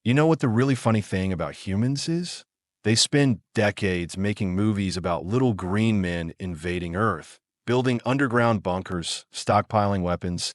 You know what the really funny thing about humans is? They spend decades making movies about little green men invading Earth, building underground bunkers, stockpiling weapons,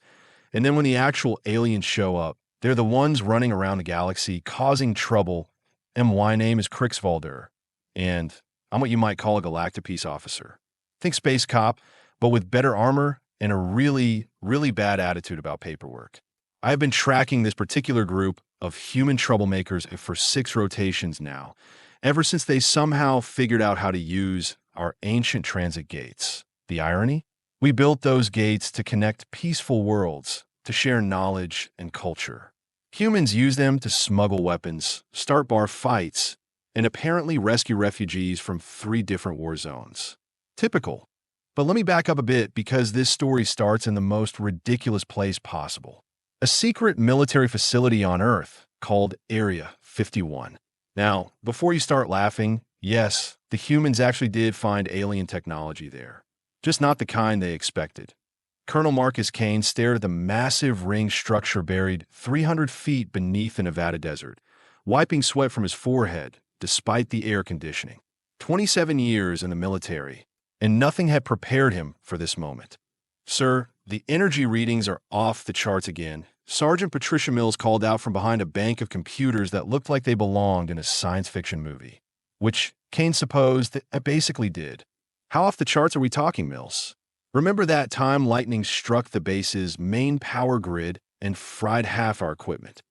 and then when the actual aliens show up, they're the ones running around the galaxy causing trouble, and my name is Krix-Valdor, and I'm what you might call a galactic peace officer. Think space cop, but with better armor and a really, really bad attitude about paperwork. I have been tracking this particular group of human troublemakers for 6 rotations now, ever since they somehow figured out how to use our ancient transit gates. The irony? We built those gates to connect peaceful worlds, to share knowledge and culture. Humans use them to smuggle weapons, start bar fights, and apparently rescue refugees from 3 different war zones. Typical. But let me back up a bit because this story starts in the most ridiculous place possible. A secret military facility on Earth called Area 51. Now, before you start laughing, yes, the humans actually did find alien technology there. Just not the kind they expected. Colonel Kane stared at the massive ring structure buried 300 feet beneath the Nevada desert, wiping sweat from his forehead despite the air conditioning. 27 years in the military, and nothing had prepared him for this moment. Sir, the energy readings are off the charts again. Sergeant Patricia Mills called out from behind a bank of computers that looked like they belonged in a science fiction movie, which Kane supposed that it basically did. How off the charts are we talking, Mills? Remember that time lightning struck the base's main power grid and fried half our equipment?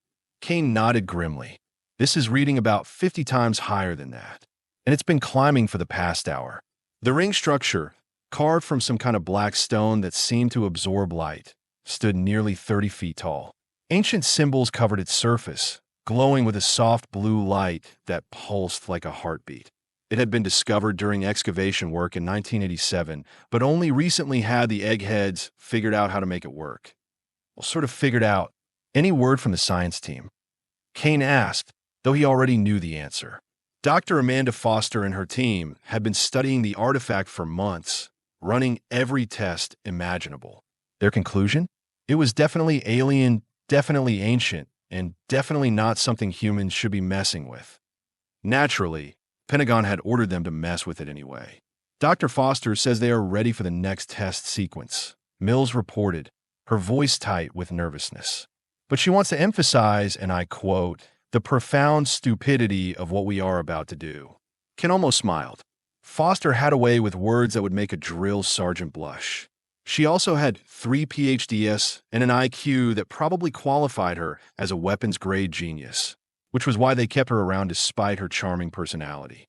Kane nodded grimly. This is reading about 50 times higher than that, and it's been climbing for the past hour. The ring structure, carved from some kind of black stone that seemed to absorb light, stood nearly 30 feet tall. Ancient symbols covered its surface, glowing with a soft blue light that pulsed like a heartbeat. It had been discovered during excavation work in 1987, but only recently had the eggheads figured out how to make it work. Well, sort of figured out. Any word from the science team? Kane asked, though he already knew the answer. Dr. Amanda Foster and her team had been studying the artifact for months, running every test imaginable. Their conclusion? It was definitely alien, definitely ancient, and definitely not something humans should be messing with. Naturally, Pentagon had ordered them to mess with it anyway. Dr. Foster says they are ready for the next test sequence, Mills reported, her voice tight with nervousness. But she wants to emphasize, and I quote, the profound stupidity of what we are about to do. Ken almost smiled. Foster had a way with words that would make a drill sergeant blush. She also had 3 PhDs and an IQ that probably qualified her as a weapons-grade genius, which was why they kept her around despite her charming personality.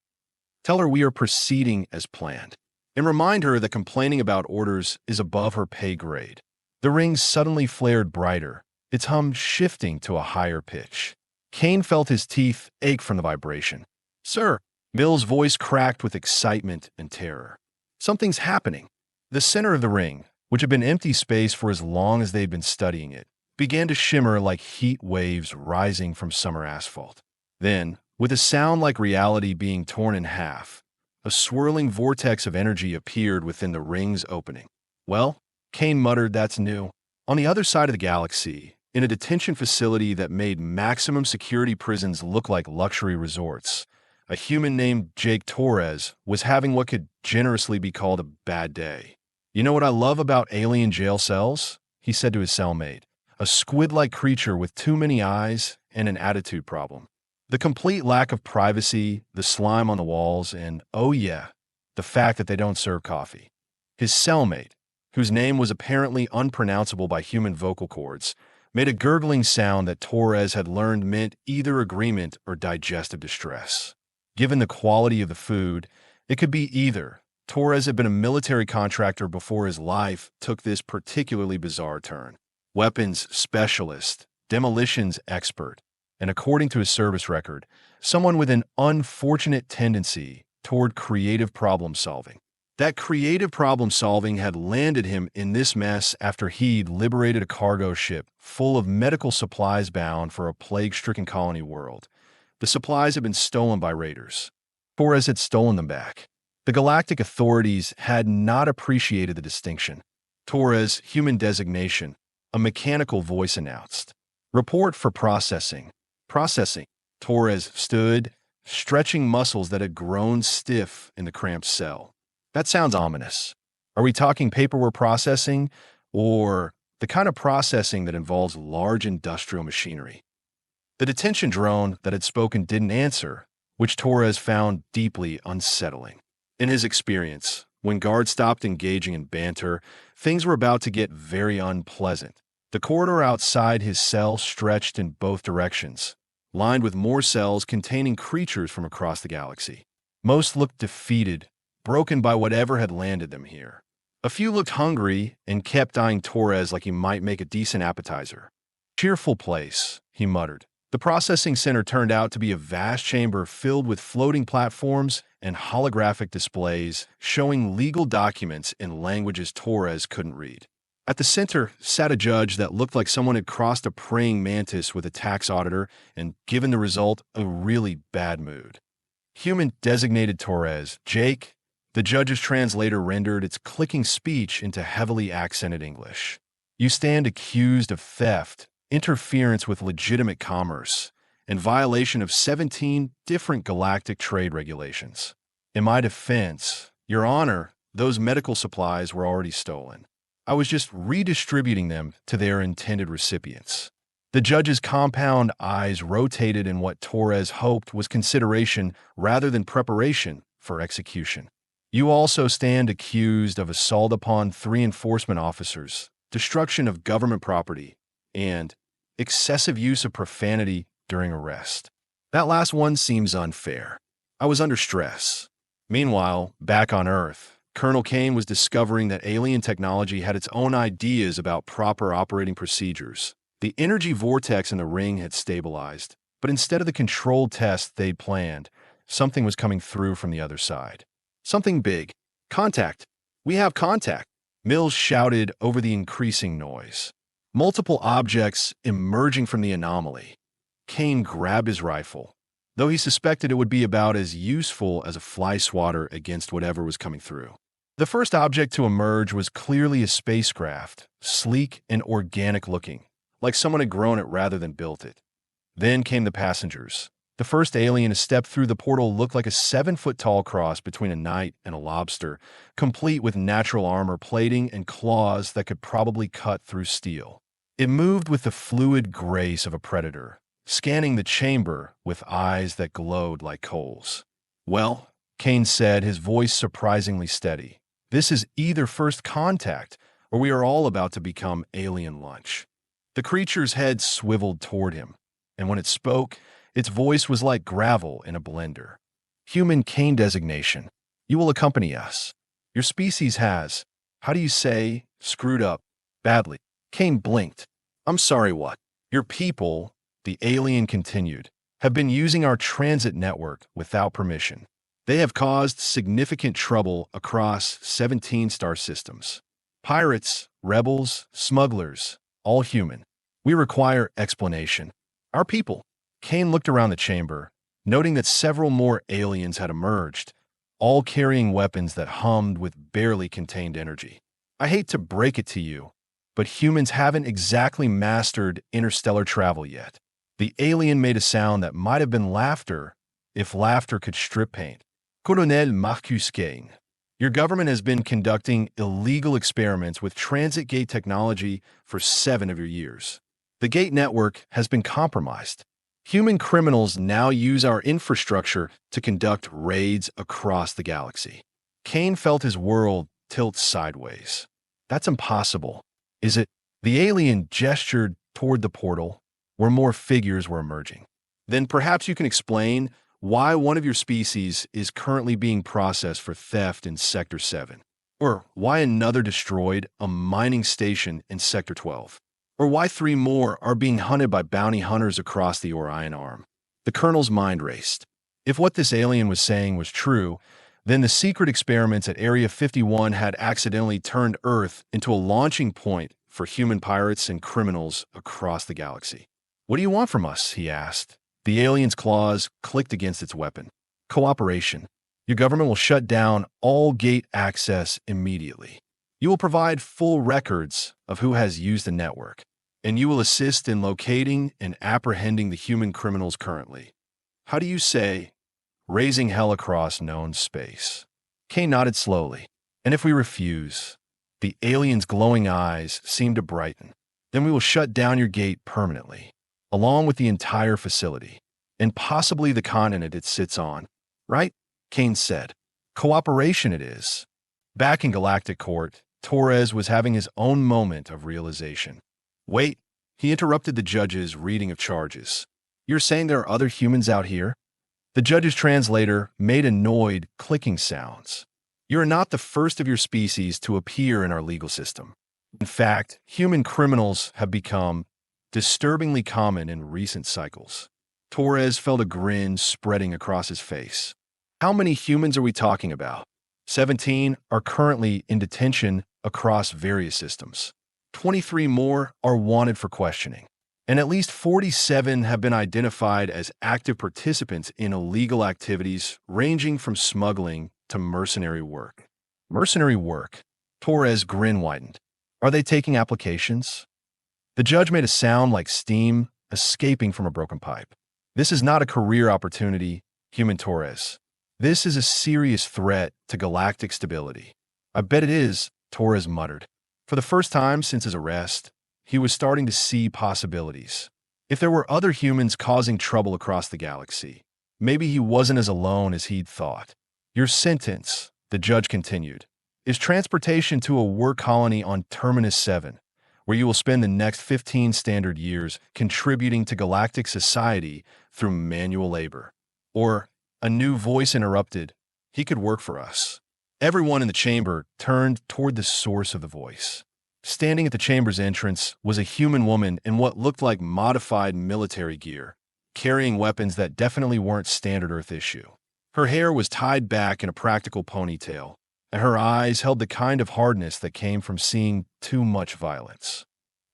Tell her we are proceeding as planned, and remind her that complaining about orders is above her pay grade. The ring suddenly flared brighter, its hum shifting to a higher pitch. Kane felt his teeth ache from the vibration. Sir, Mills' voice cracked with excitement and terror. Something's happening. The center of the ring, which had been empty space for as long as they'd been studying it, began to shimmer like heat waves rising from summer asphalt. Then, with a sound like reality being torn in half, a swirling vortex of energy appeared within the ring's opening. Well, Kane muttered, that's new. On the other side of the galaxy, in a detention facility that made maximum security prisons look like luxury resorts, a human named Jake Torres was having what could generously be called a bad day. You know what I love about alien jail cells? He said to his cellmate. A squid-like creature with too many eyes and an attitude problem. The complete lack of privacy, the slime on the walls, and, oh yeah, the fact that they don't serve coffee. His cellmate, whose name was apparently unpronounceable by human vocal cords, made a gurgling sound that Torres had learned meant either agreement or digestive distress. Given the quality of the food, it could be either. Torres had been a military contractor before his life took this particularly bizarre turn. Weapons specialist, demolitions expert, and according to his service record, someone with an unfortunate tendency toward creative problem solving. That creative problem solving had landed him in this mess after he'd liberated a cargo ship full of medical supplies bound for a plague-stricken colony world. The supplies had been stolen by raiders. Torres had stolen them back. The galactic authorities had not appreciated the distinction. Torres, human designation, a mechanical voice announced. Report for processing. Processing. Torres stood, stretching muscles that had grown stiff in the cramped cell. That sounds ominous. Are we talking paperwork processing, or the kind of processing that involves large industrial machinery? The detention drone that had spoken didn't answer, which Torres found deeply unsettling. In his experience, when guards stopped engaging in banter, things were about to get very unpleasant. The corridor outside his cell stretched in both directions, lined with more cells containing creatures from across the galaxy. Most looked defeated, broken by whatever had landed them here. A few looked hungry and kept eyeing Torres like he might make a decent appetizer. "Cheerful place," he muttered. The processing center turned out to be a vast chamber filled with floating platforms and holographic displays showing legal documents in languages Torres couldn't read. At the center sat a judge that looked like someone had crossed a praying mantis with a tax auditor and given the result a really bad mood. Human designated Torres, Jake. The judge's translator rendered its clicking speech into heavily accented English. "You stand accused of theft, interference with legitimate commerce, and violation of 17 different galactic trade regulations. In my defense, Your Honor, those medical supplies were already stolen. I was just redistributing them to their intended recipients." The judge's compound eyes rotated in what Torres hoped was consideration rather than preparation for execution. "You also stand accused of assault upon 3 enforcement officers, destruction of government property, and excessive use of profanity during arrest." That last one seems unfair. I was under stress. Meanwhile, back on Earth, Colonel Kane was discovering that alien technology had its own ideas about proper operating procedures. The energy vortex in the ring had stabilized, but instead of the controlled test they'd planned, something was coming through from the other side. Something big. "Contact! We have contact!" Mills shouted over the increasing noise. Multiple objects emerging from the anomaly. Kane grabbed his rifle, though he suspected it would be about as useful as a fly swatter against whatever was coming through. The first object to emerge was clearly a spacecraft, sleek and organic-looking, like someone had grown it rather than built it. Then came the passengers. The first alien to step through the portal looked like a 7-foot-tall cross between a knight and a lobster, complete with natural armor plating and claws that could probably cut through steel. It moved with the fluid grace of a predator, scanning the chamber with eyes that glowed like coals. "Well," Kane said, his voice surprisingly steady, "this is either first contact, or we are all about to become alien lunch." The creature's head swiveled toward him, and when it spoke, its voice was like gravel in a blender. "Human Kane designation. You will accompany us. Your species has, how do you say, screwed up badly." Kane blinked. "I'm sorry, what?" "Your people," the alien continued, "have been using our transit network without permission. They have caused significant trouble across 17 star systems. Pirates, rebels, smugglers, all human. We require explanation." "Our people." Kane looked around the chamber, noting that several more aliens had emerged, all carrying weapons that hummed with barely contained energy. "I hate to break it to you, but humans haven't exactly mastered interstellar travel yet." The alien made a sound that might have been laughter, if laughter could strip paint. "Colonel Kane, your government has been conducting illegal experiments with transit gate technology for 7 of your years. The gate network has been compromised. Human criminals now use our infrastructure to conduct raids across the galaxy." Kane felt his world tilt sideways. "That's impossible." "Is it?" The alien gestured toward the portal, where more figures were emerging. "Then perhaps you can explain why one of your species is currently being processed for theft in Sector 7, or why another destroyed a mining station in Sector 12. Or why 3 more are being hunted by bounty hunters across the Orion Arm." The colonel's mind raced. If what this alien was saying was true, then the secret experiments at Area 51 had accidentally turned Earth into a launching point for human pirates and criminals across the galaxy. "What do you want from us?" he asked. The alien's claws clicked against its weapon. "Cooperation. Your government will shut down all gate access immediately. You will provide full records of who has used the network, and you will assist in locating and apprehending the human criminals currently. How do you say, raising hell across known space? Kane nodded slowly. And if we refuse, the alien's glowing eyes seemed to brighten. Then we will shut down your gate permanently, along with the entire facility, and possibly the continent it sits on. Right? Kane said. Cooperation it is. Back in Galactic Court, Torres was having his own moment of realization. Wait, he interrupted the judge's reading of charges. You're saying there are other humans out here? The judge's translator made annoyed clicking sounds. You're not the first of your species to appear in our legal system. In fact, human criminals have become disturbingly common in recent cycles. Torres felt a grin spreading across his face. How many humans are we talking about? 17 are currently in detention across various systems. 23 more are wanted for questioning. And at least 47 have been identified as active participants in illegal activities ranging from smuggling to mercenary work. Mercenary work? Torres' grin widened. Are they taking applications? The judge made a sound like steam escaping from a broken pipe. This is not a career opportunity, human Torres. This is a serious threat to galactic stability. I bet it is, Torres muttered. For the first time since his arrest, he was starting to see possibilities. If there were other humans causing trouble across the galaxy, maybe he wasn't as alone as he'd thought. Your sentence, the judge continued, is transportation to a work colony on Terminus 7, where you will spend the next 15 standard years contributing to galactic society through manual labor. Or, a new voice interrupted, he could work for us. Everyone in the chamber turned toward the source of the voice. Standing at the chamber's entrance was a human woman in what looked like modified military gear, carrying weapons that definitely weren't standard Earth issue. Her hair was tied back in a practical ponytail, and her eyes held the kind of hardness that came from seeing too much violence.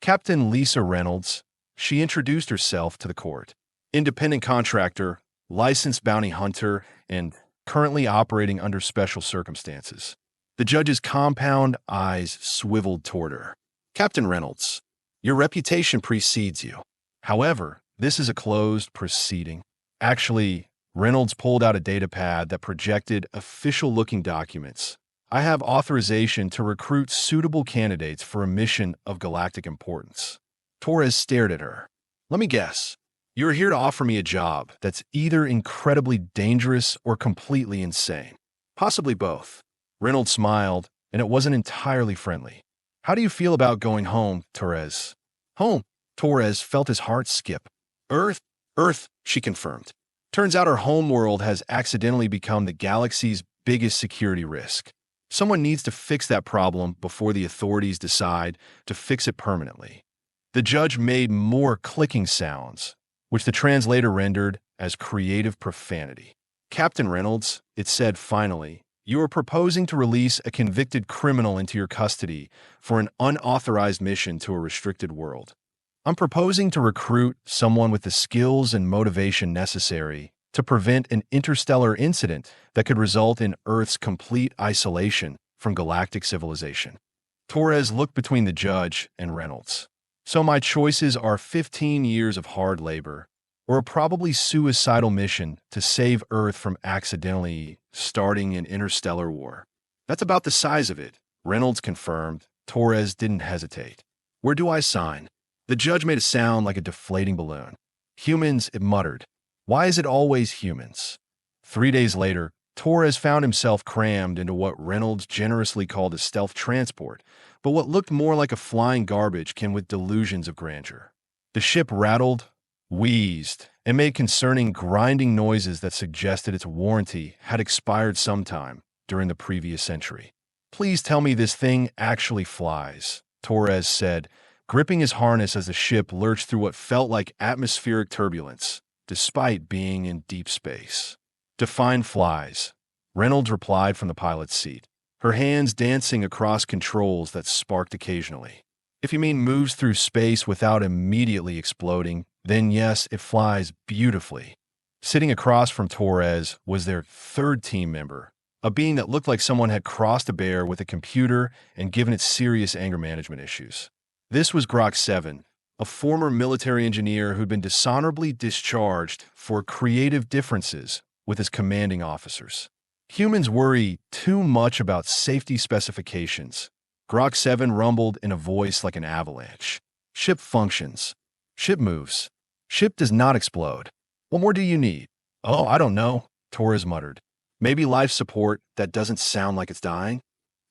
Captain Lisa Reynolds, she introduced herself to the court. Independent contractor, licensed bounty hunter, and currently operating under special circumstances. The judge's compound eyes swiveled toward her. Captain Reynolds, your reputation precedes you. However, this is a closed proceeding. Actually, Reynolds pulled out a data pad that projected official-looking documents. I have authorization to recruit suitable candidates for a mission of galactic importance. Torres stared at her. Let me guess. You're here to offer me a job that's either incredibly dangerous or completely insane. Possibly both. Reynolds smiled, and it wasn't entirely friendly. How do you feel about going home, Torres? Home? Torres felt his heart skip. Earth? Earth, she confirmed. Turns out our home world has accidentally become the galaxy's biggest security risk. Someone needs to fix that problem before the authorities decide to fix it permanently. The judge made more clicking sounds, which the translator rendered as creative profanity. Captain Reynolds, it said finally, you are proposing to release a convicted criminal into your custody for an unauthorized mission to a restricted world. I'm proposing to recruit someone with the skills and motivation necessary to prevent an interstellar incident that could result in Earth's complete isolation from galactic civilization. Torres looked between the judge and Reynolds. So my choices are 15 years of hard labor, or a probably suicidal mission to save Earth from accidentally starting an interstellar war. That's about the size of it, Reynolds confirmed. Torres didn't hesitate. Where do I sign? The judge made a sound like a deflating balloon. Humans, it muttered. Why is it always humans? 3 days later, Torres found himself crammed into what Reynolds generously called a stealth transport, but what looked more like a flying garbage can with delusions of grandeur. The ship rattled, wheezed, and made concerning grinding noises that suggested its warranty had expired sometime during the previous century. Please tell me this thing actually flies, Torres said, gripping his harness as the ship lurched through what felt like atmospheric turbulence, despite being in deep space. Define flies, Reynolds replied from the pilot's seat, her hands dancing across controls that sparked occasionally. If you mean moves through space without immediately exploding, then yes, it flies beautifully. Sitting across from Torres was their third team member, a being that looked like someone had crossed a bear with a computer and given it serious anger management issues. This was Grok 7, a former military engineer who'd been dishonorably discharged for creative differences with his commanding officers. Humans worry too much about safety specifications. Grok 7 rumbled in a voice like an avalanche. Ship functions. Ship moves. Ship does not explode. What more do you need? Oh, I don't know, Torres muttered. Maybe life support that doesn't sound like it's dying?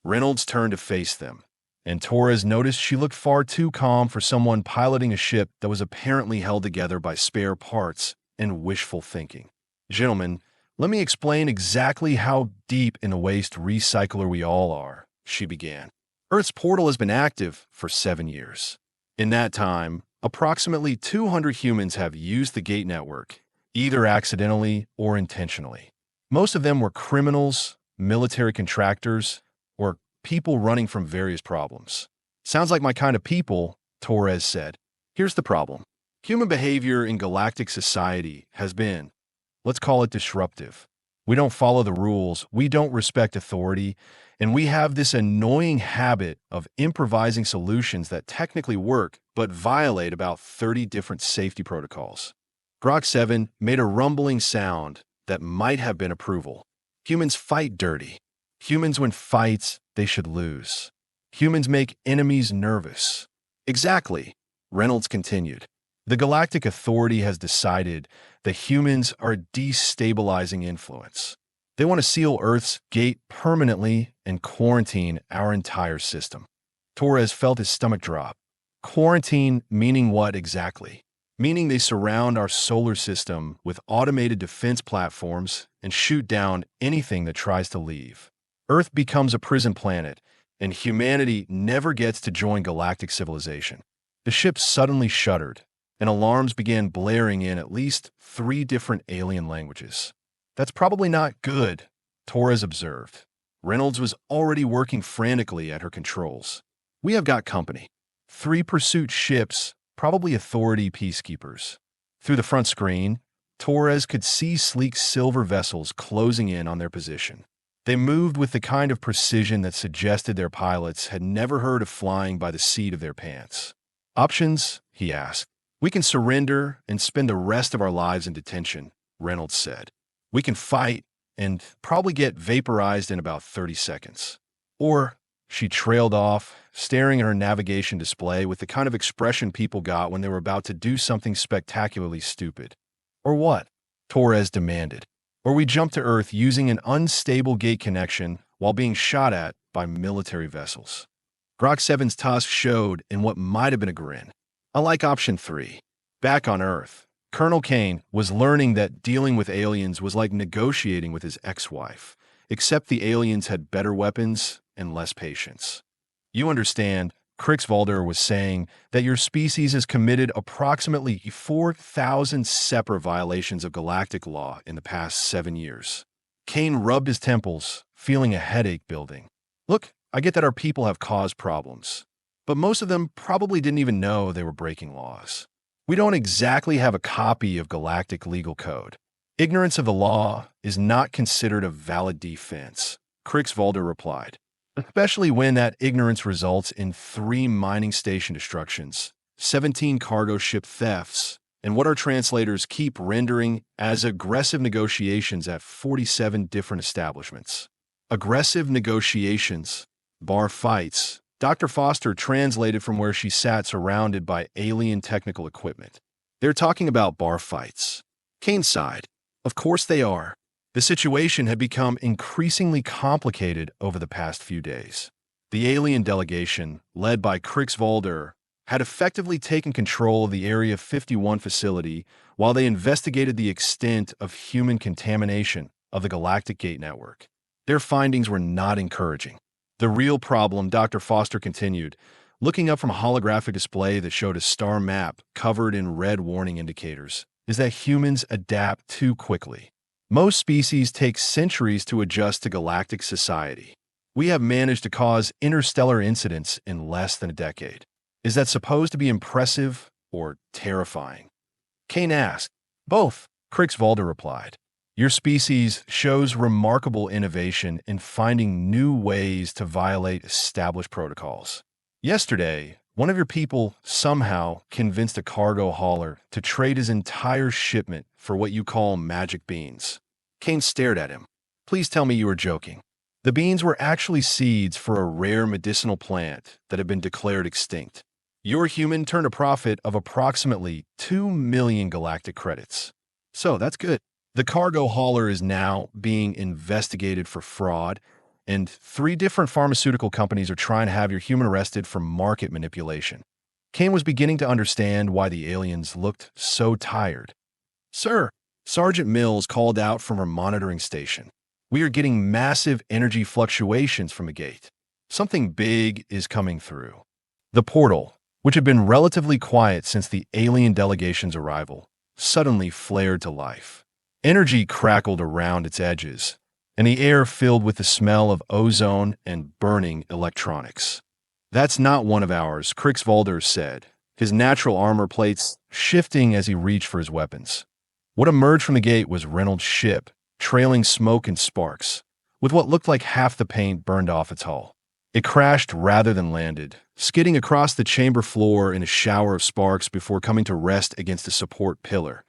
Reynolds turned to face them, and Torres noticed she looked far too calm for someone piloting a ship that was apparently held together by spare parts and wishful thinking. Gentlemen, let me explain exactly how deep in a waste recycler we all are, she began. Earth's portal has been active for 7 years. In that time, approximately 200 humans have used the gate network, either accidentally or intentionally. Most of them were criminals, military contractors, or people running from various problems. Sounds like my kind of people, Torres said. Here's the problem. Human behavior in galactic society has been, let's call it disruptive. We don't follow the rules, we don't respect authority, and we have this annoying habit of improvising solutions that technically work but violate about 30 different safety protocols. Grok 7 made a rumbling sound that might have been approval. Humans fight dirty. Humans win fights they should lose. Humans make enemies nervous. Exactly, Reynolds continued. The Galactic Authority has decided that humans are a destabilizing influence. They want to seal Earth's gate permanently and quarantine our entire system. Torres felt his stomach drop. Quarantine meaning what exactly? Meaning they surround our solar system with automated defense platforms and shoot down anything that tries to leave. Earth becomes a prison planet, and humanity never gets to join galactic civilization. The ship suddenly shuddered, and alarms began blaring in at least 3 different alien languages. That's probably not good, Torres observed. Reynolds was already working frantically at her controls. We have got company. 3 pursuit ships, probably Authority peacekeepers. Through the front screen, Torres could see sleek silver vessels closing in on their position. They moved with the kind of precision that suggested their pilots had never heard of flying by the seat of their pants. Options? He asked. We can surrender and spend the rest of our lives in detention, Reynolds said. We can fight and probably get vaporized in about 30 seconds. Or, she trailed off, staring at her navigation display with the kind of expression people got when they were about to do something spectacularly stupid. Or what? Torres demanded. Or we jump to Earth using an unstable gate connection while being shot at by military vessels. Grok 7's tusk showed in what might have been a grin. I like option 3. Back on Earth, Colonel Kane was learning that dealing with aliens was like negotiating with his ex-wife, except the aliens had better weapons and less patience. You understand, Krix-Valdor was saying that your species has committed approximately 4,000 separate violations of galactic law in the past 7 years. Kane rubbed his temples, feeling a headache building. Look, I get that our people have caused problems, but most of them probably didn't even know they were breaking laws. We don't exactly have a copy of galactic legal code. Ignorance of the law is not considered a valid defense, Krix-Valdor replied, especially when that ignorance results in 3 mining station destructions, 17 cargo ship thefts, and what our translators keep rendering as aggressive negotiations at 47 different establishments. Aggressive negotiations, bar fights. Dr. Foster translated from where she sat surrounded by alien technical equipment. They're talking about bar fights. Kane sighed. Of course they are. The situation had become increasingly complicated over the past few days. The alien delegation, led by Krix-Valdor, had effectively taken control of the Area 51 facility while they investigated the extent of human contamination of the Galactic Gate network. Their findings were not encouraging. The real problem, Dr. Foster continued, looking up from a holographic display that showed a star map covered in red warning indicators, is that humans adapt too quickly. Most species take centuries to adjust to galactic society. We have managed to cause interstellar incidents in less than a decade. Is that supposed to be impressive or terrifying? Kane asked. Both, Krix-Valdor replied. Your species shows remarkable innovation in finding new ways to violate established protocols. Yesterday, One of your people somehow convinced a cargo hauler to trade his entire shipment for what you call magic beans. Kane stared at him. Please tell me you were joking. The beans were actually seeds for a rare medicinal plant that had been declared extinct. Your human turned a profit of approximately 2 million galactic credits. So that's good. The cargo hauler is now being investigated for fraud, and 3 different pharmaceutical companies are trying to have your human arrested for market manipulation. Kane was beginning to understand why the aliens looked so tired. Sir, Sergeant Mills called out from her monitoring station. We are getting massive energy fluctuations from the gate. Something big is coming through. The portal, which had been relatively quiet since the alien delegation's arrival, suddenly flared to life. Energy crackled around its edges, and the air filled with the smell of ozone and burning electronics. That's not one of ours, Krix-Valdor said, his natural armor plates shifting as he reached for his weapons. What emerged from the gate was Reynolds' ship, trailing smoke and sparks, with what looked like half the paint burned off its hull. It crashed rather than landed, skidding across the chamber floor in a shower of sparks before coming to rest against a support pillar.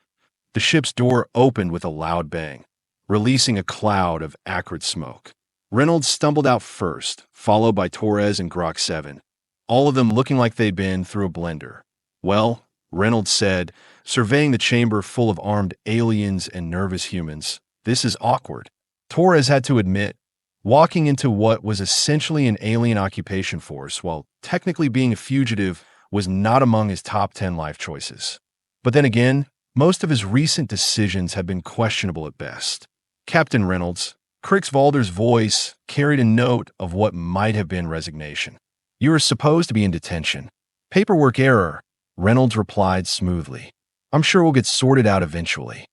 The ship's door opened with a loud bang, releasing a cloud of acrid smoke. Reynolds stumbled out first, followed by Torres and Grok 7, all of them looking like they'd been through a blender. Well, Reynolds said, surveying the chamber full of armed aliens and nervous humans, this is awkward. Torres had to admit, walking into what was essentially an alien occupation force, while technically being a fugitive, was not among his top 10 life choices. But then again, most of his recent decisions have been questionable at best. Captain Reynolds, Krix-Valdor's voice carried a note of what might have been resignation. You are supposed to be in detention. Paperwork error, Reynolds replied smoothly. I'm sure we'll get sorted out eventually.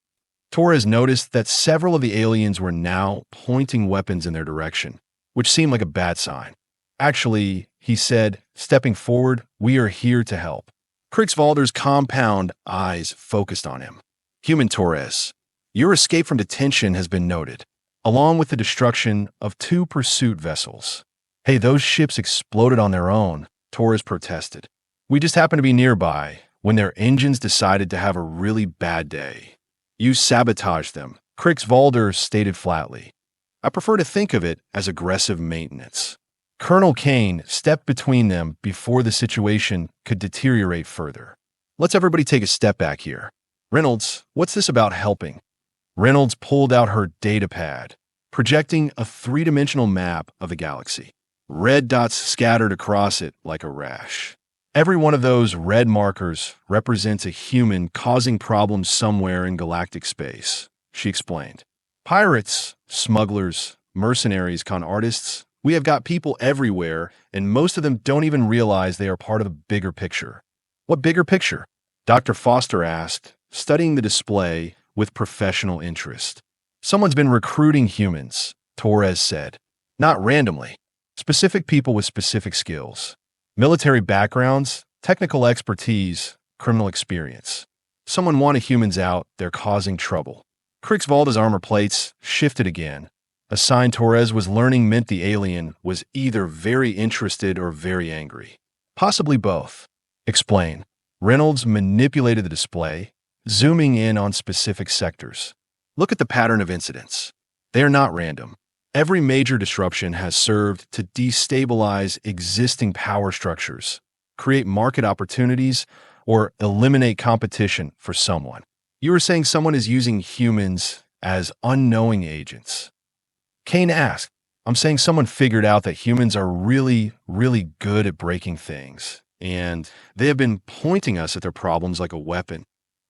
Torres noticed that several of the aliens were now pointing weapons in their direction, which seemed like a bad sign. Actually, he said, stepping forward, we are here to help. Krix-Valdor's compound eyes focused on him. Human Torres, your escape from detention has been noted, along with the destruction of 2 pursuit vessels. Hey, those ships exploded on their own, Torres protested. We just happened to be nearby when their engines decided to have a really bad day. You sabotaged them, Krix-Valdor stated flatly. I prefer to think of it as aggressive maintenance. Colonel Kane stepped between them before the situation could deteriorate further. Let's everybody take a step back here. Reynolds, what's this about helping? Reynolds pulled out her datapad, projecting a 3-dimensional map of the galaxy. Red dots scattered across it like a rash. Every one of those red markers represents a human causing problems somewhere in galactic space, she explained. Pirates, smugglers, mercenaries, con artists, we have got people everywhere, and most of them don't even realize they are part of a bigger picture. What bigger picture? Dr. Foster asked, studying the display with professional interest. Someone's been recruiting humans, Torres said. Not randomly. Specific people with specific skills. Military backgrounds, technical expertise, criminal experience. Someone wanted humans out, they're causing trouble. Krix-Valdor's armor plates shifted again. A sign Torres was learning meant the alien was either very interested or very angry. Possibly both. Explain. Reynolds manipulated the display, zooming in on specific sectors. Look at the pattern of incidents. They are not random. Every major disruption has served to destabilize existing power structures, create market opportunities, or eliminate competition for someone. You were saying someone is using humans as unknowing agents. Kane asked, I'm saying someone figured out that humans are really, really good at breaking things, and they have been pointing us at their problems like a weapon.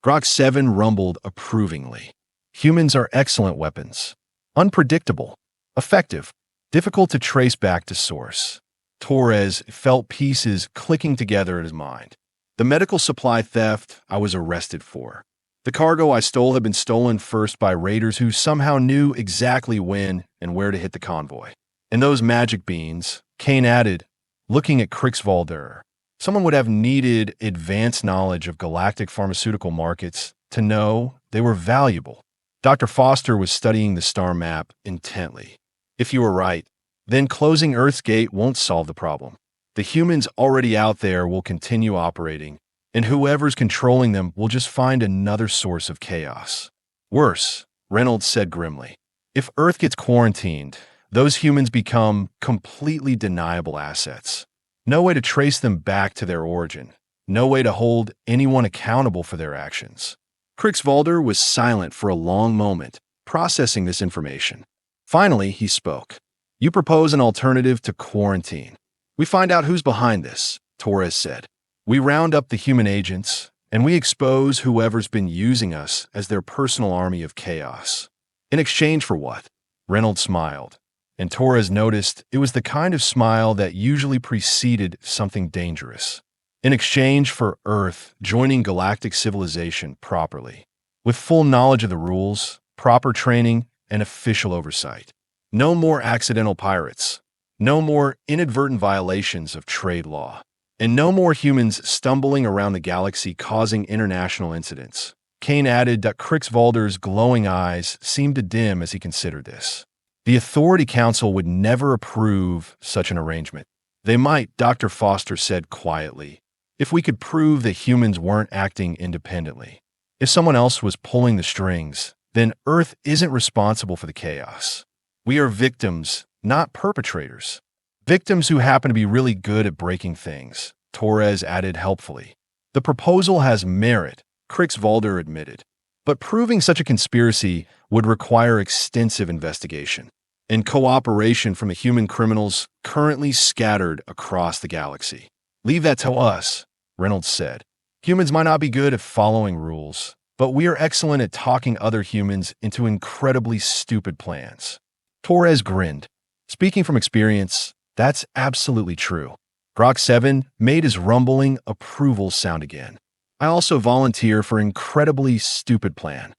Grok 7 rumbled approvingly. Humans are excellent weapons. Unpredictable. Effective, difficult to trace back to source. Torres felt pieces clicking together in his mind. The medical supply theft I was arrested for. The cargo I stole had been stolen first by raiders who somehow knew exactly when and where to hit the convoy. And those magic beans, Kane added, looking at Krix-Valdor. Someone would have needed advanced knowledge of galactic pharmaceutical markets to know they were valuable. Dr. Foster was studying the star map intently. If you were right, then closing Earth's gate won't solve the problem. The humans already out there will continue operating, and whoever's controlling them will just find another source of chaos. Worse, Reynolds said grimly. If Earth gets quarantined, those humans become completely deniable assets. No way to trace them back to their origin. No way to hold anyone accountable for their actions. Krix-Valdor was silent for a long moment, processing this information. Finally, he spoke. You propose an alternative to quarantine. We find out who's behind this, Torres said. We round up the human agents, and we expose whoever's been using us as their personal army of chaos. In exchange for what? Reynolds smiled, and Torres noticed it was the kind of smile that usually preceded something dangerous. In exchange for Earth joining galactic civilization properly, with full knowledge of the rules, proper training, and official oversight. No more accidental pirates. No more inadvertent violations of trade law. And no more humans stumbling around the galaxy causing international incidents. Kane added that Krix-Valdor's glowing eyes seemed to dim as he considered this. The Authority Council would never approve such an arrangement. They might, Dr. Foster said quietly, if we could prove that humans weren't acting independently. If someone else was pulling the strings, then Earth isn't responsible for the chaos. We are victims, not perpetrators. Victims who happen to be really good at breaking things, Torres added helpfully. The proposal has merit, Krix-Valdor admitted. But proving such a conspiracy would require extensive investigation and cooperation from the human criminals currently scattered across the galaxy. Leave that to us, Reynolds said. Humans might not be good at following rules, but we are excellent at talking other humans into incredibly stupid plans. Torres grinned. Speaking from experience, that's absolutely true. Grok 7 made his rumbling approval sound again. I also volunteer for incredibly stupid plan.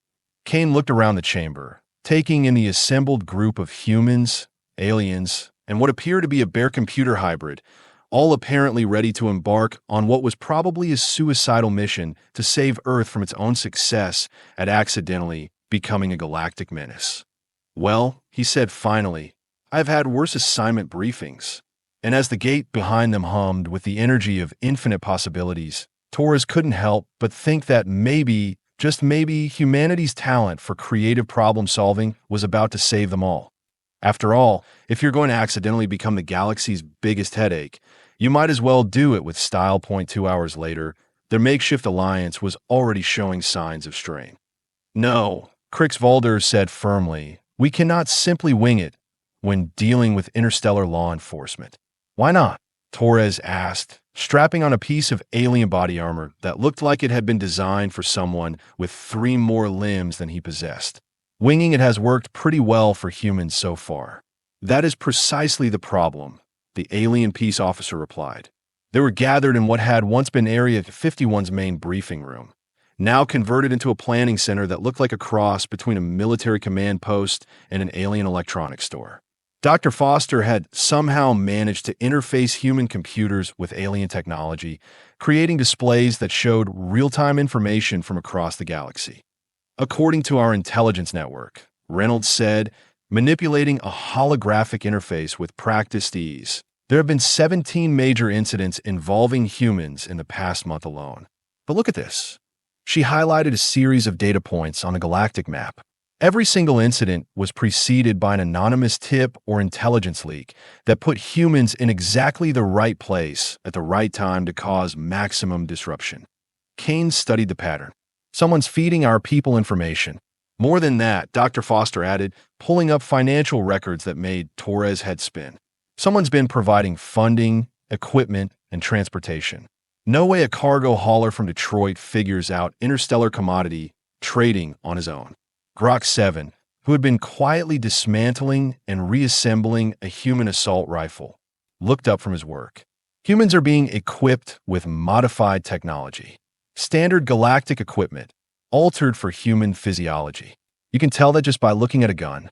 Kane looked around the chamber, taking in the assembled group of humans, aliens, and what appeared to be a bare computer hybrid, all apparently ready to embark on what was probably a suicidal mission to save Earth from its own success at accidentally becoming a galactic menace. Well, he said finally, I've had worse assignment briefings. And as the gate behind them hummed with the energy of infinite possibilities, Torres couldn't help but think that maybe, just maybe, humanity's talent for creative problem solving was about to save them all. After all, if you're going to accidentally become the galaxy's biggest headache, you might as well do it with style. 2 hours later, their makeshift alliance was already showing signs of strain. No, Krix-Valdor said firmly, we cannot simply wing it when dealing with interstellar law enforcement. Why not? Torres asked, strapping on a piece of alien body armor that looked like it had been designed for someone with 3 more limbs than he possessed. Winging it has worked pretty well for humans so far. That is precisely the problem, the alien peace officer replied. They were gathered in what had once been Area 51's main briefing room, now converted into a planning center that looked like a cross between a military command post and an alien electronics store. Dr. Foster had somehow managed to interface human computers with alien technology, creating displays that showed real-time information from across the galaxy. According to our intelligence network, Reynolds said, manipulating a holographic interface with practiced ease, there have been 17 major incidents involving humans in the past month alone. But look at this. She highlighted a series of data points on a galactic map. Every single incident was preceded by an anonymous tip or intelligence leak that put humans in exactly the right place at the right time to cause maximum disruption. Kane studied the pattern. Someone's feeding our people information. More than that, Dr. Foster added, pulling up financial records that made Torres' head spin. Someone's been providing funding, equipment, and transportation. No way a cargo hauler from Detroit figures out interstellar commodity trading on his own. Grok 7, who had been quietly dismantling and reassembling a human assault rifle, looked up from his work. Humans are being equipped with modified technology, standard galactic equipment, altered for human physiology. You can tell that just by looking at a gun.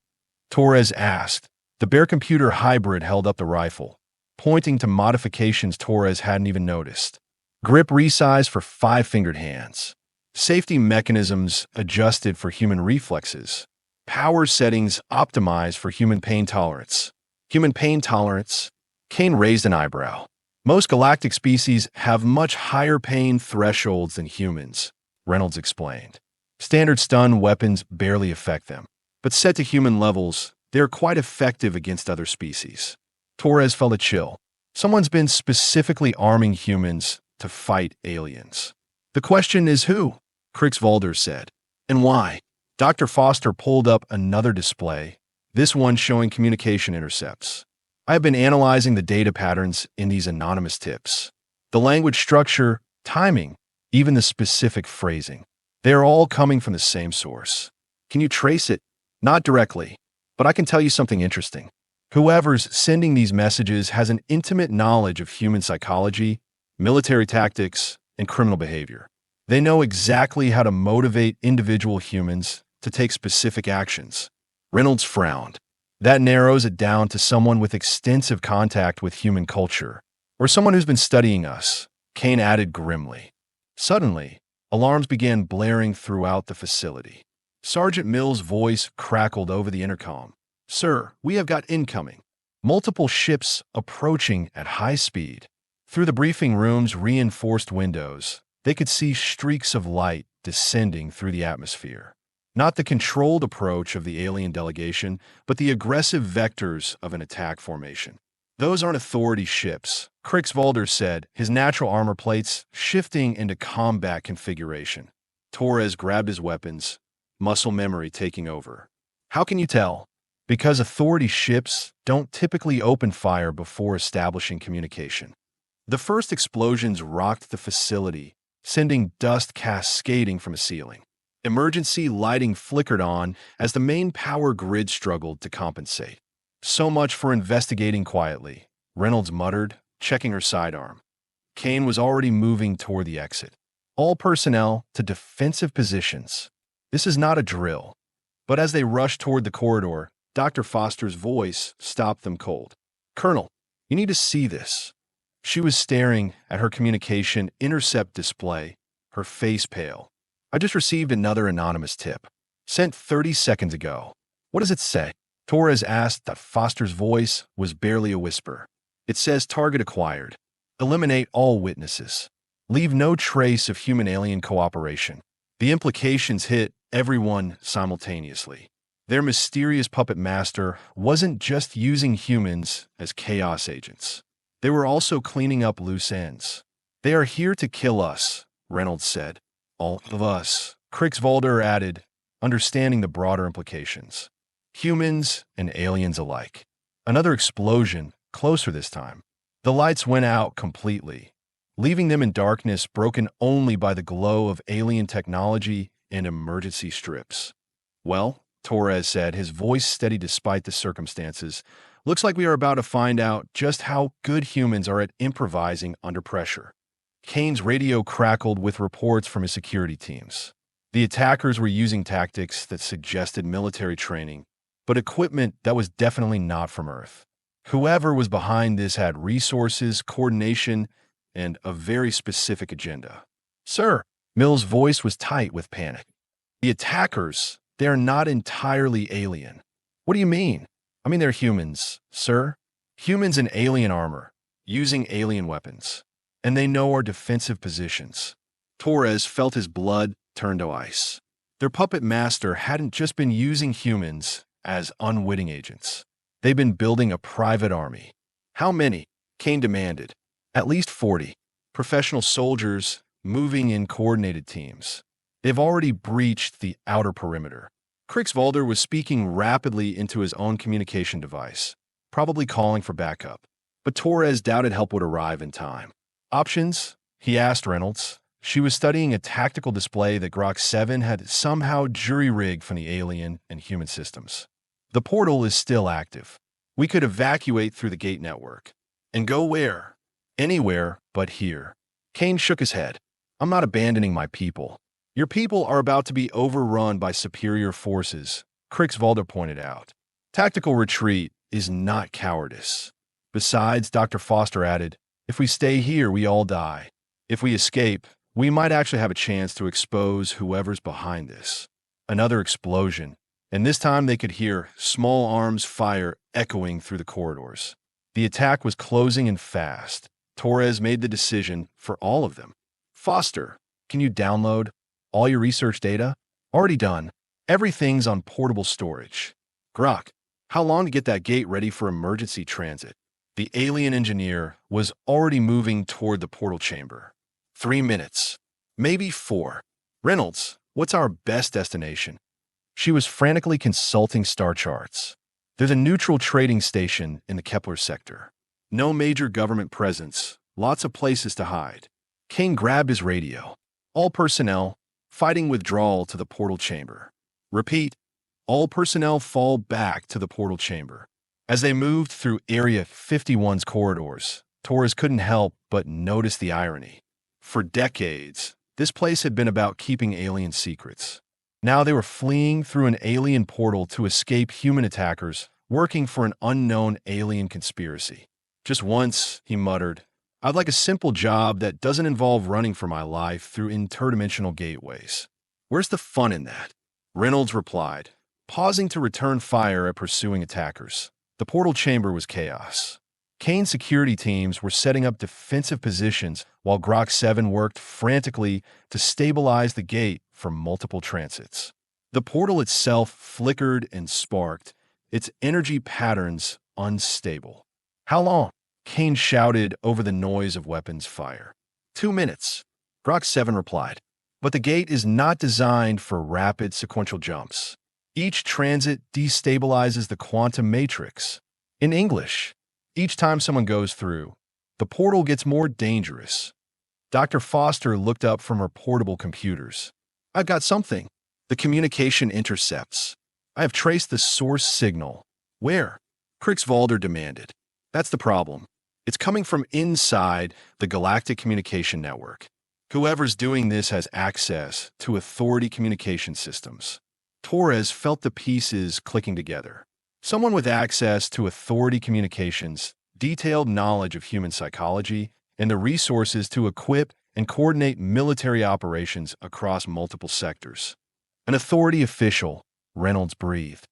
Torres asked. The bare computer hybrid held up the rifle, pointing to modifications Torres hadn't even noticed. Grip resized for 5-fingered hands. Safety mechanisms adjusted for human reflexes. Power settings optimized for human pain tolerance. Human pain tolerance? Kane raised an eyebrow. Most galactic species have much higher pain thresholds than humans, Reynolds explained. Standard stun weapons barely affect them, but set to human levels, they're quite effective against other species. Torres felt a chill. Someone's been specifically arming humans to fight aliens. The question is who? Krix-Valdor said. And why? Dr. Foster pulled up another display, this one showing communication intercepts. I have been analyzing the data patterns in these anonymous tips. The language structure, timing, even the specific phrasing. They are all coming from the same source. Can you trace it? Not directly, but I can tell you something interesting. Whoever's sending these messages has an intimate knowledge of human psychology, military tactics, and criminal behavior. They know exactly how to motivate individual humans to take specific actions. Reynolds frowned. That narrows it down to someone with extensive contact with human culture, or someone who's been studying us, Kane added grimly. Suddenly, alarms began blaring throughout the facility. Sergeant Mill's voice crackled over the intercom. Sir, we have got incoming. Multiple ships approaching at high speed. Through the briefing room's reinforced windows, they could see streaks of light descending through the atmosphere. Not the controlled approach of the alien delegation, but the aggressive vectors of an attack formation. Those aren't authority ships, Krix-Valdor said, his natural armor plates shifting into combat configuration. Torres grabbed his weapons, muscle memory taking over. How can you tell? Because authority ships don't typically open fire before establishing communication. The first explosions rocked the facility, sending dust cascading from a ceiling. Emergency lighting flickered on as the main power grid struggled to compensate. So much for investigating quietly, Reynolds muttered, checking her sidearm. Kane was already moving toward the exit. All personnel to defensive positions. This is not a drill. But as they rushed toward the corridor, Dr. Foster's voice stopped them cold. Colonel, you need to see this. She was staring at her communication intercept display, her face pale. I just received another anonymous tip. Sent 30 seconds ago. What does it say? Torres asked that Foster's voice was barely a whisper. It says target acquired. Eliminate all witnesses. Leave no trace of human-alien cooperation. The implications hit everyone simultaneously. Their mysterious puppet master wasn't just using humans as chaos agents. They were also cleaning up loose ends. They are here to kill us, Reynolds said. All of us, Krix-Valdor added, understanding the broader implications. Humans and aliens alike. Another explosion, closer this time. The lights went out completely, leaving them in darkness broken only by the glow of alien technology and emergency strips. Well, Torres said, his voice steady despite the circumstances, looks like we are about to find out just how good humans are at improvising under pressure. Kane's radio crackled with reports from his security teams. The attackers were using tactics that suggested military training, but equipment that was definitely not from Earth. Whoever was behind this had resources, coordination, and a very specific agenda. Sir, Mill's voice was tight with panic. The attackers, they are not entirely alien. What do you mean? I mean, they're humans, sir. Humans in alien armor, using alien weapons. And they know our defensive positions. Torres felt his blood turn to ice. Their puppet master hadn't just been using humans as unwitting agents. They've been building a private army. How many? Kane demanded. At least 40. Professional soldiers moving in coordinated teams. They've already breached the outer perimeter. Krix-Valdor was speaking rapidly into his own communication device, probably calling for backup. But Torres doubted help would arrive in time. Options? He asked Reynolds. She was studying a tactical display that Grok 7 had somehow jury-rigged from the alien and human systems. The portal is still active. We could evacuate through the gate network. And go where? Anywhere but here. Kane shook his head. I'm not abandoning my people. Your people are about to be overrun by superior forces, Krix-Valdor pointed out. Tactical retreat is not cowardice. Besides, Dr. Foster added, if we stay here, we all die. If we escape, we might actually have a chance to expose whoever's behind this. Another explosion, and this time they could hear small arms fire echoing through the corridors. The attack was closing in fast. Torres made the decision for all of them. Foster, can you download all your research data? Already done. Everything's on portable storage. Grok, how long to get that gate ready for emergency transit? The alien engineer was already moving toward the portal chamber. 3 minutes. Maybe 4. Reynolds, what's our best destination? She was frantically consulting star charts. There's a neutral trading station in the Kepler sector. No major government presence, lots of places to hide. Kane grabbed his radio. All personnel, fighting withdrawal to the portal chamber. Repeat, all personnel fall back to the portal chamber. As they moved through Area 51's corridors, Torres couldn't help but notice the irony. For decades, this place had been about keeping alien secrets. Now they were fleeing through an alien portal to escape human attackers working for an unknown alien conspiracy. Just once, he muttered, I'd like a simple job that doesn't involve running for my life through interdimensional gateways. Where's the fun in that? Reynolds replied, pausing to return fire at pursuing attackers. The portal chamber was chaos. Kane's security teams were setting up defensive positions while Grok 7 worked frantically to stabilize the gate for multiple transits. The portal itself flickered and sparked, its energy patterns unstable. How long? Kane shouted over the noise of weapons fire. 2 minutes, Grok 7 replied. But the gate is not designed for rapid sequential jumps. Each transit destabilizes the quantum matrix. In English, each time someone goes through, the portal gets more dangerous. Dr. Foster looked up from her portable computers. I've got something. The communication intercepts. I have traced the source signal. Where? Krix-Valdor demanded. That's the problem. It's coming from inside the galactic communication network. Whoever's doing this has access to authority communication systems. Torres felt the pieces clicking together. Someone with access to authority communications, detailed knowledge of human psychology, and the resources to equip and coordinate military operations across multiple sectors. An authority official, Reynolds breathed.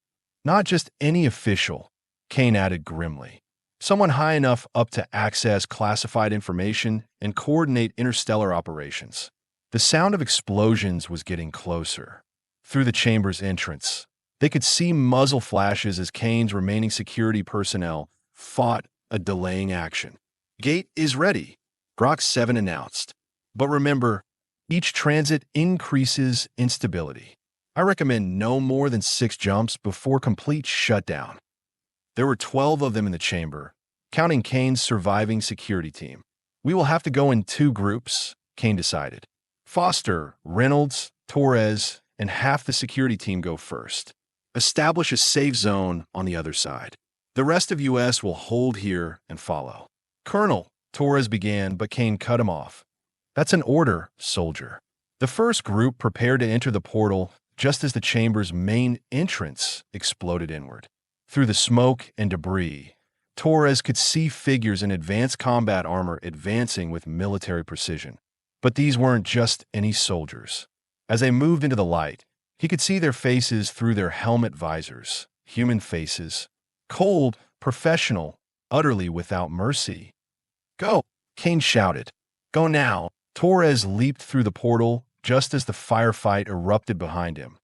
Not just any official, Kane added grimly. Someone high enough up to access classified information and coordinate interstellar operations. The sound of explosions was getting closer. Through the chamber's entrance, they could see muzzle flashes as Kane's remaining security personnel fought a delaying action. Gate is ready, Grok 7 announced. But remember, each transit increases instability. I recommend no more than 6 jumps before complete shutdown. There were 12 of them in the chamber, counting Kane's surviving security team. We will have to go in 2 groups, Kane decided. Foster, Reynolds, Torres, and half the security team go first. Establish a safe zone on the other side. The rest of US will hold here and follow. Colonel, Torres began, but Kane cut him off. That's an order, soldier. The first group prepared to enter the portal just as the chamber's main entrance exploded inward. Through the smoke and debris, Torres could see figures in advanced combat armor advancing with military precision. But these weren't just any soldiers. As they moved into the light, he could see their faces through their helmet visors, human faces, cold, professional, utterly without mercy. Go, Kane shouted. Go now. Torres leaped through the portal just as the firefight erupted behind him,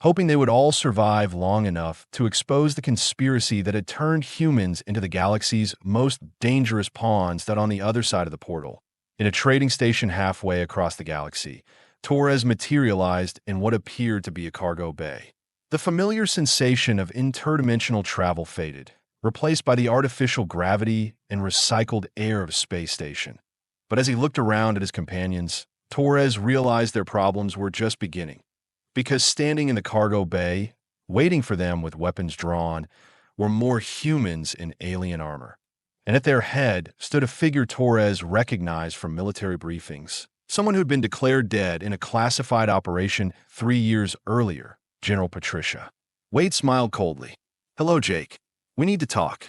hoping they would all survive long enough to expose the conspiracy that had turned humans into the galaxy's most dangerous pawns that on the other side of the portal. In a trading station halfway across the galaxy, Torres materialized in what appeared to be a cargo bay. The familiar sensation of interdimensional travel faded, replaced by the artificial gravity and recycled air of a space station. But as he looked around at his companions, Torres realized their problems were just beginning. Because standing in the cargo bay, waiting for them with weapons drawn, were more humans in alien armor. And at their head stood a figure Torres recognized from military briefings. Someone who'd been declared dead in a classified operation 3 years earlier, General Patricia. Wade smiled coldly. Hello, Jake. We need to talk.